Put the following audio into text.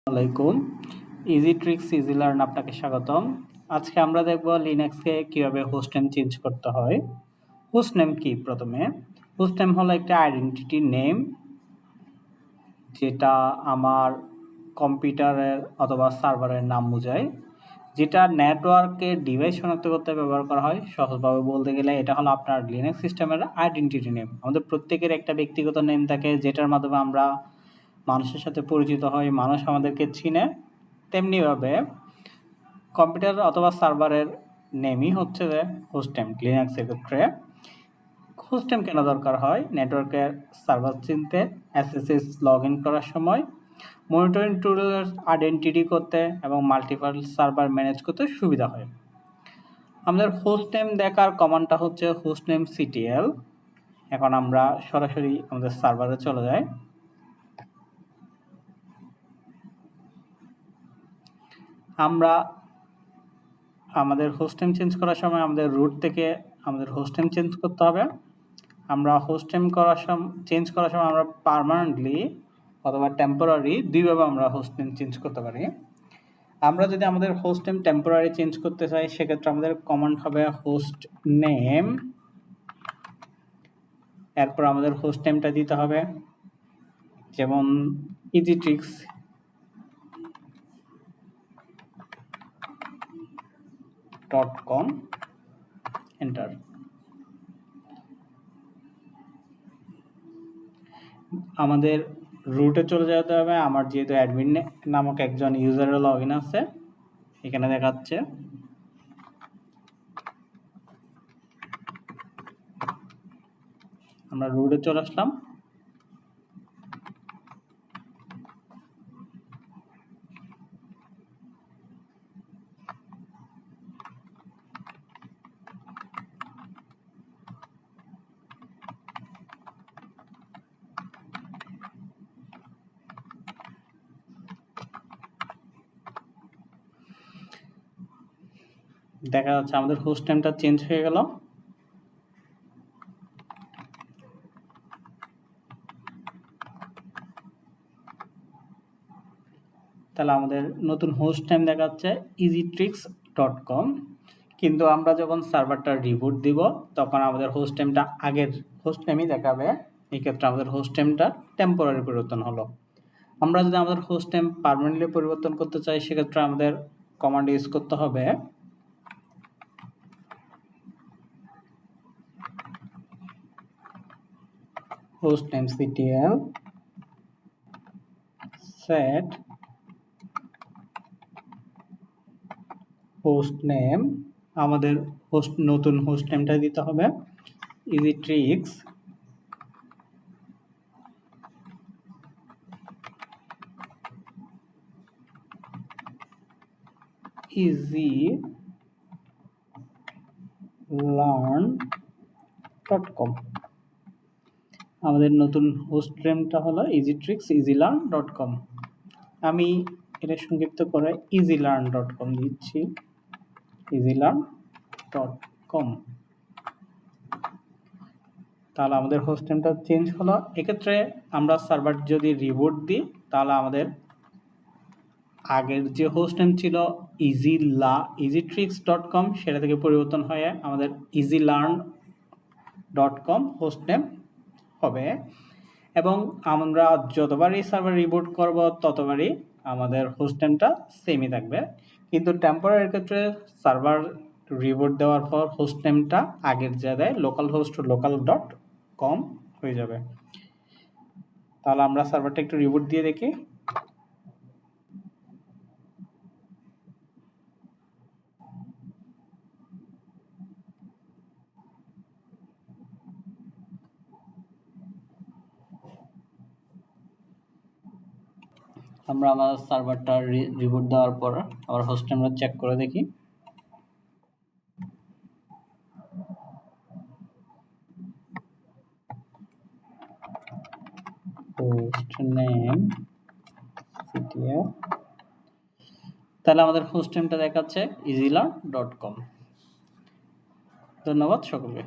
আলাইকুম, easy tricks easy learn আপনাকে স্বাগতম। আজকে আমরা দেখব লিনাক্সকে কিভাবে হোস্ট নেম চেঞ্জ করতে হয়। হোস্ট নেম কি? প্রথমে হোস্ট নেম হলো একটা আইডেন্টিটি নেম, যেটা আমার কম্পিউটারের অথবা সার্ভারের নাম বোঝায়, যেটা নেটওয়ার্কে ডিভাইস শনাক্ত করতে ব্যবহার করা হয়। সহজভাবে বলতে গেলে এটা হলো আপনার লিনাক্স সিস্টেমের আইডেন্টিটি নেম। আমাদের প্রত্যেকের একটা ব্যক্তিগত নেম থাকে, যেটার মাধ্যমে আমরা মানুষের সাথে পরিচিত হই, মানুষ আমাদেরকে চিনে। তেমনিভাবে কম্পিউটার অথবা সার্ভারের নেমই হচ্ছে যে হোস্ট নেম। লিনাক্সের ক্ষেত্রে হোস্ট নেম কেন দরকার হয়? নেটওয়ার্কের সার্ভার চিনতে, এসএসএস লগ ইন করার সময়, মনিটরিং টুলের আইডেন্টিটি করতে এবং মাল্টিপল সার্ভার ম্যানেজ করতে সুবিধা হয়। আমাদের হোস্ট নেম দেখার কমান্ডটা হচ্ছে হোস্ট নেম সিটিএল। এখন আমরা সরাসরি আমাদের সার্ভারে চলে যাই। আমরা আমাদের হোস্ট নেম চেঞ্জ করার সময় আমাদের রুট থেকে আমাদের হোস্ট নেম চেঞ্জ করতে হবে। আমরা হোস্ট নেম চেঞ্জ করার সময় আমরা পার্মানেন্টলি অথবা টেম্পোরারি দুইভাবে আমরা হোস্ট নেম চেঞ্জ করতে পারি। আমরা যদি আমাদের হোস্ট নেম টেম্পোরারি চেঞ্জ করতে চাই, সেক্ষেত্রে আমাদের কমান্ড হবে হোস্ট নেম, এরপর আমাদের হোস্ট নেমটা দিতে হবে, যেমন easytricks.com, এন্টার। আমাদের রুটে চলে যেতে হবে। আমার যেহেতু অ্যাডমিন নামক একজন ইউজারের লগ ইন আছে, এখানে দেখাচ্ছে। আমরা রুটে চলে আসলাম। দেখা যাচ্ছে আমাদের হোস্ট নেমটা চেঞ্জ হয়ে গেল। তাহলে আমাদের নতুন হোস্ট নেম দেখাচ্ছে easytricks.com, কিন্তু আমরা যখন সার্ভারটা রিবুট দিব তখন আমাদের হোস্ট নেমটা আগের হোস্ট নেমই দেখাবে। এই ক্ষেত্রে আমাদের হোস্ট নেমটা টেম্পোরারি পরিবর্তন হলো। আমরা যদি আমাদের হোস্ট নেম পার্মানেন্টলি পরিবর্তন করতে চাই, সেক্ষেত্রে আমাদের কমান্ড ইউজ করতে হবে host name ctl set host name. আমাদের নতুন হোস্ট নেমটা দিতে হবে easytricks easylearn.com। আমাদের নতুন হোস্ট নেমটা হলো easytricks.easylearn.com। আমি এটা সংক্ষিপ্ত করে easylearn.com দিচ্ছি, easylearn.com। তাহলে আমাদের হোস্ট নেমটা চেঞ্জ হলো। এক্ষেত্রে আমরা সার্ভার যদি রিবুট দিই, তাহলে আমাদের আগের যে হোস্ট নেম ছিল easytricks.com, সেটা থেকে পরিবর্তন হয়ে আমাদের easylearn.com হোস্ট নেম হবে। এবং আমরা যতবারই সার্ভার রিবুট করব ততবারই আমাদের হোস্ট নেমটা সেমই থাকবে। কিন্তু টেম্পোরারি ক্ষেত্রে সার্ভার রিবুট দেওয়ার পর হোস্ট নেমটা আগের জায়গায় local.com হয়ে যাবে। তাহলে আমরা সার্ভারটা একটু রিবুট দিয়ে দেখি। আমরা আমার সার্ভারটা রিবুট দেওয়ার পর আবার হোস্ট নেমটা চেক করে দেখি। হোস্ট নেম ctl, তাহলে আমাদের হোস্ট নেমটা দেখাচ্ছে easylearn.com। ধন্যবাদ সকলকে।